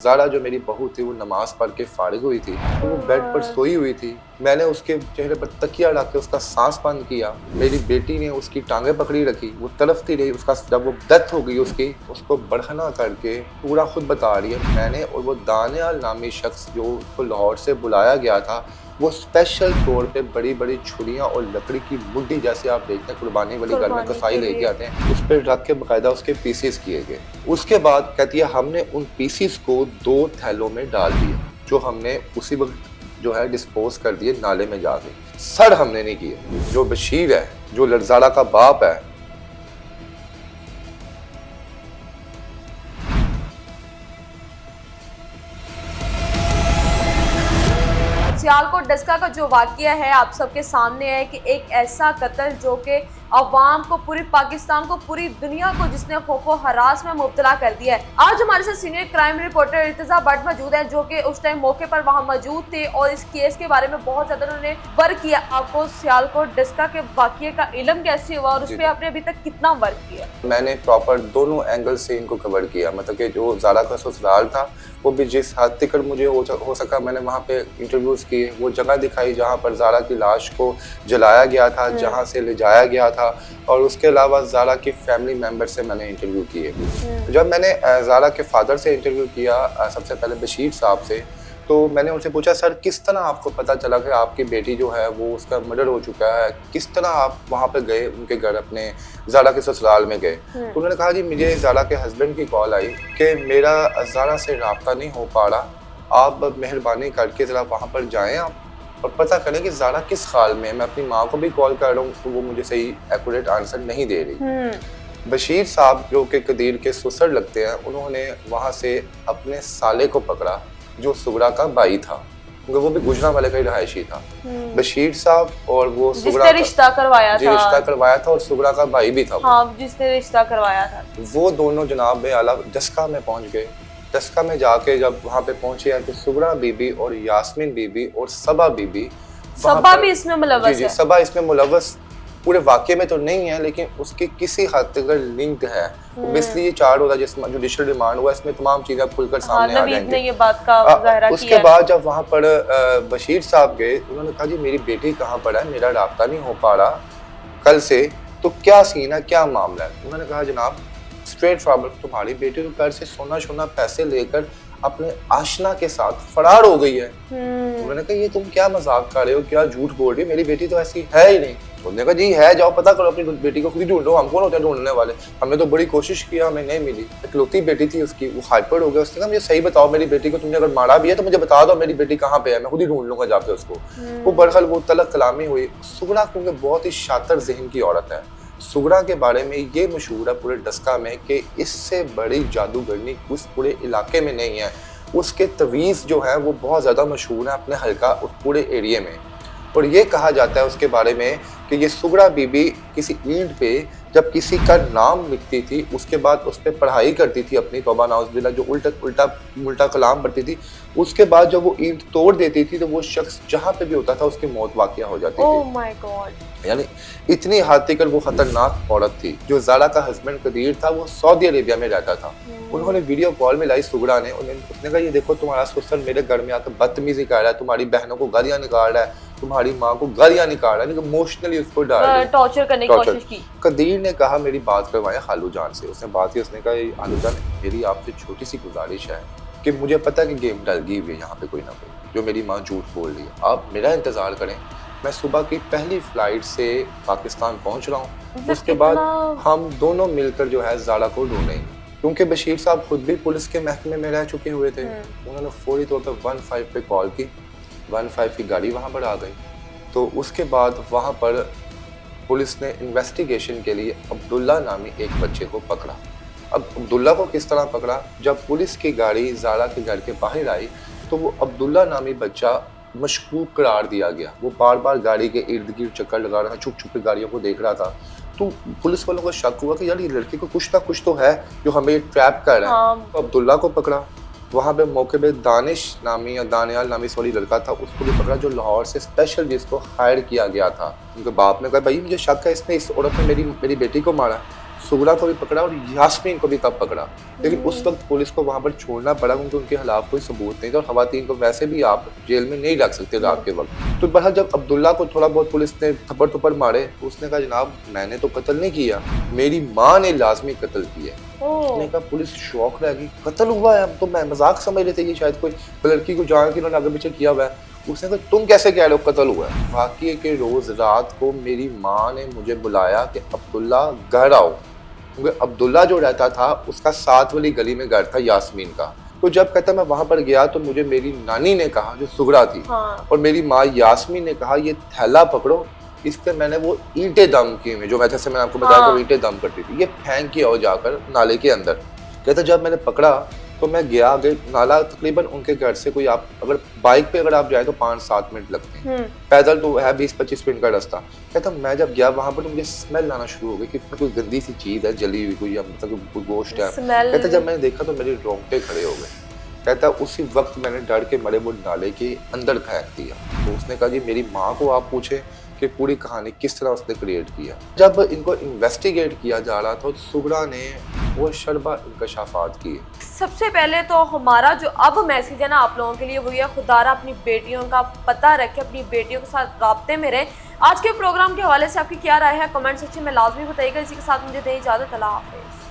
ज़ारा जो मेरी बहू थी वो नमाज़ पढ़ के फ़ारिग हुई थी, तो वो बेड पर सोई हुई थी। मैंने उसके चेहरे पर तकिया रख के उसका सांस बंद किया। मेरी बेटी ने उसकी टांगें पकड़ी रखी, वो तड़पती रही। उसका जब वो डेथ हो गई उसकी, उसको बरहना करके पूरा खुद बता रही है। मैंने और वो दानियाल नामी शख्स जो उसको लाहौर से बुलाया गया था, वो स्पेशल तौर पे बड़ी बड़ी छुरियाँ और लकड़ी की मुड्डी, जैसे आप देखते हैं कुर्बानी वाली घर में कसाई लेके आते हैं, उस पर रख के बाकायदा उसके पीसीस किए गए। उसके बाद कहती है हमने उन पीसीस को 2 थैलों में डाल दिया, जो हमने उसी वक्त जो है डिस्पोज कर दिए नाले में जाके। सर हमने नहीं किए। जो बशीर है, जो ज़ारा का बाप है, सियालकोट डस्का का जो वाकया है आप सबके सामने है कि एक ऐसा कत्ल जो कि अवाम को, पूरी पाकिस्तान को, पूरी दुनिया को जिसने खौफो हरास में मुब्तला कर दिया है। आज हमारे साथ सीनियर क्राइम रिपोर्टर इर्तिजा भट्ट मौजूद है, जो कि उस टाइम मौके पर वहां मौजूद थे और इस केस के बारे में बहुत ज्यादा उन्होंने वर्क किया। आपको सियालकोट डस्का के वाकये का इल्म कैसे हुआ और उस पर आपने अभी तक कितना वर्क किया? मैंने प्रॉपर दोनों एंगल से इनको कवर किया। मतलब कि जो ज़ारा का ससुराल था वो भी जिस हद तक मुझे हो सका मैंने वहाँ पे इंटरव्यूज़ किए, वो जगह दिखाई जहाँ पर ज़ारा की लाश को जलाया गया था, जहाँ से ले जाया गया था, और उसके अलावा ज़ारा की फैमिली मेम्बर से मैंने इंटरव्यू किए। जब मैंने ज़ारा के फादर से इंटरव्यू किया, सबसे पहले बशीर साहब से, तो मैंने उनसे पूछा सर किस तरह आपको पता चला कि आपकी बेटी जो है वो उसका मर्डर हो चुका है, किस तरह आप वहाँ पे गए उनके घर, अपने ज़ारा के ससुराल में गए? तो उन्होंने कहा जी मुझे ज़ारा के हस्बैंड की कॉल आई कि मेरा ज़ारा से रब्ता नहीं हो पा रहा, आप मेहरबानी करके ज़रा वहाँ पर जाएँ आप और पता करें कि ज़ारा किस हाल में है। मैं अपनी माँ को भी कॉल कर रहा हूँ तो वो मुझे सही एक्यूरेट आंसर नहीं दे रही। बशीर साहब जो कि कदीर के ससुर लगते हैं, उन्होंने वहाँ से अपने साले को पकड़ा जो सुगरा का भाई था, क्योंकि वो भी गुजरा वाले का ही रहायशी था। बशीर साहब और वो सुगरा रिश्ता करवाया था, रिश्ता करवाया था, और सुगरा का भाई भी था। हाँ, जिसने रिश्ता करवाया था, वो दोनों जनाब आला डस्का में पहुंच गए। डस्का में जाके जब वहाँ पे पहुंचे हैं तो सुगरा बीबी और यास्मीन बीबी और सबा बीबी, सबा भी इसमें मुलव्वस है। सबा इसमें मुलव्वस पूरे वाक़े में तो नहीं है, लेकिन उसकी किसी हद तक लिंक है। इसलिए ये चार्ज होता है जिसमें जुडिशियल रिमांड हुआ, इसमें तमाम चीजें खुलकर सामने आ जाएंगी। ने ये बात का मुज़ाहरा किया। उसके बाद जब वहाँ पर बशीर साहब गए, उन्होंने कहा जी मेरी बेटी कहाँ पर है, मेरा राब्ता नहीं हो पा रहा कल से, तो क्या सीन है, क्या मामला है? उन्होंने कहा जनाब स्ट्रेट फॉरवर्ड, तुम्हारी बेटी तो घर से सोना सोना पैसे लेकर अपने आशना के साथ फरार हो गई है। उन्होंने कहा ये तुम क्या मजाक कर रहे हो, क्या झूठ बोल रही हो, मेरी बेटी तो ऐसी है ही नहीं। उन्होंने कहा जी है, जाओ पता करो अपनी बेटी को, खुद ही ढूंढो, हम कौन होते हैं ढूंढने वाले, हमने तो बड़ी कोशिश किया, हमें नहीं मिली। इकलौती बेटी थी उसकी, वो हाइपर हो गया। उसने कहा मुझे सही बताओ मेरी बेटी को, तुमने अगर मारा भी है तो मुझे बता दो मेरी बेटी कहाँ पे है, मैं खुद ही ढूंढ लूंगा जाके उसको। वो बरखल वो तलक कलामी हुई। सुगरा क्योंकि बहुत ही शातिर ज़हन की औरत है, सुगरा के बारे में ये मशहूर है पूरे डस्का में कि इससे बड़ी जादूगरनी उस पूरे इलाके में नहीं है। उसके तवीज़ जो है वो बहुत ज़्यादा मशहूर है अपने हल्का उस पूरे एरिया में। और ये कहा जाता है उसके बारे में कि ये सुगरा बीबी किसी ईंट पे जब किसी का नाम लिखती थी, उसके बाद उस पर पढ़ाई करती थी अपनी, तौबा नाउज़ुबिल्लाह, जो उल्टा कलाम पढ़ती थी, उसके बाद जब वो ईंट तोड़ देती थी तो वो शख्स जहाँ पे भी होता था उसकी मौत वाक़या हो जाती थी। Oh my God. यानी इतनी हद तक वो खतरनाक औरत थी। जो ज़ारा का हस्बैंड कदीर था वो सऊदी अरेबिया में रहता था। उन्होंने वीडियो कॉल में लाई सुगरा ने, उसने कहा ये देखो तुम्हारा ससुर मेरे घर में आकर बदतमीजी कर रहा है, तुम्हारी बहनों को गालियां निकाल रहा है, तुम्हारी माँ को गालियां निकाल रहा है, इमोशनली उसको टॉर्चर करने की कोशिश की। कदीर ने कहा मेरी बात करवाएं खालू जान से। उसने बात की, उसने कहा खालू जान मेरी आपसे छोटी सी गुजारिश है कि मुझे पता है कि गेम डल गई हुई है यहाँ पे कोई ना कोई, जो मेरी माँ झूठ बोल रही है, आप मेरा इंतजार करें, मैं सुबह की पहली फ्लाइट से पाकिस्तान पहुंच रहा हूँ, उसके बाद हम दोनों मिलकर जो है ज़ारा को ढूंढेंगे। क्योंकि बशीर साहब खुद भी पुलिस के महकमे में रह चुके हुए थे, उन्होंने फौरी तौर पर 15 पे कॉल की, 15 की गाड़ी वहाँ पर आ गई। तो उसके बाद वहाँ पर पुलिस ने इन्वेस्टिगेशन के लिए अब्दुल्ला नामी एक बच्चे को पकड़ा। अब अब्दुल्ला को किस तरह पकड़ा, जब पुलिस की गाड़ी ज़ारा के घर के बाहर आई तो वो अब्दुल्ला नामी बच्चा मशकूक करार दिया गया। वो बार बार गाड़ी के इर्द गिर्द चक्कर लगा रहा था, छुप छुप के गाड़ियों को देख रहा था। तो पुलिस वालों को शक हुआ कि यार ये लड़के को कुछ ना कुछ तो है जो हमें ये ट्रैप कर रहा है। तो अब्दुल्ला को पकड़ा। वहाँ पे मौके पे दानिश नामी या दानियाल नामी सॉरी लड़का था, उसको भी पकड़ा, जो लाहौर से स्पेशल जिसको हायर किया गया था। उनके बाप ने कहा भाई मुझे शक है इसने इस औरत ने मेरी बेटी को मारा। सुगरा को भी पकड़ा और यास्मीन को भी तब पकड़ा, लेकिन उस वक्त पुलिस को वहां पर छोड़ना पड़ा क्योंकि उनके खिलाफ कोई सबूत नहीं था और खवातीन को वैसे भी आप जेल में नहीं रख सकते रात के वक्त। तो बहरहाल जब अब्दुल्ला को थोड़ा बहुत पुलिस ने थप्पड़ थप्पड़ मारे तो उसने कहा जनाब मैंने तो कत्ल नहीं किया, मेरी माँ ने लाजमी कत्ल किया। उसने कहा पुलिस शौक रह गई, कत्ल हुआ है, हम तो मैं मजाक समझ रहे थे कि शायद कोई लड़की को जान के उन्होंने आगे पीछे किया हुआ है। उसने कहा तुम कैसे कह रहे हो कत्ल हुआ है। वाकई के रोज रात को मेरी माँ ने मुझे बुलाया कि अब्दुल्ला घर आओ, क्योंकि अब्दुल्ला जो रहता था उसका साथ वाली गली में घर था यास्मीन का। तो जब कहता मैं वहां पर गया तो मुझे मेरी नानी ने कहा जो सुगरा थी, हाँ। और मेरी माँ यास्मीन ने कहा ये थैला पकड़ो, इस पे मैंने वो ईंटें दम की हुई जो जैसे मैंने आपको बताया हाँ। ईंटें दम करती थी, ये फेंक के आओ जाकर नाले के अंदर। कहता जब मैंने पकड़ा तो मैं गया आगे, नाला तकरीबन उनके घर से कोई आप अगर बाइक पे अगर आप जाए तो 5-7 मिनट लगते हैं, पैदल तो है 20-25 मिनट का रास्ता। कहता मैं जब गया वहां पर तो मुझे स्मेल आना शुरू हो गई कि कोई गंदी सी चीज है जली हुई, कोई मतलब कोई गोश्त है। कहता जब मैंने देखा तो मेरे रोंगटे खड़े हो गए। कहता उसी वक्त मैंने डर के मरे वो नाले के अंदर फेंक दिया। तो उसने कहा जी मेरी माँ को आप पूछे कि पूरी कहानी किस तरह उसने क्रिएट किया। जब इनको इन्वेस्टिगेट किया जा रहा था तो सुगरा ने वो शर्बा इंकशाफात किए। सबसे पहले तो हमारा जो अब मैसेज है ना आप लोगों के लिए वो ये, खुदारा अपनी बेटियों का पता रखे, अपनी बेटियों के साथ राब्ते में रहे। आज के प्रोग्राम के हवाले से आपकी क्या राय है कमेंट सेक्शन में लाजमी बताइएगा। इसी के साथ मुझे दें इजाज़त, अल्लाह हाफ़िज़।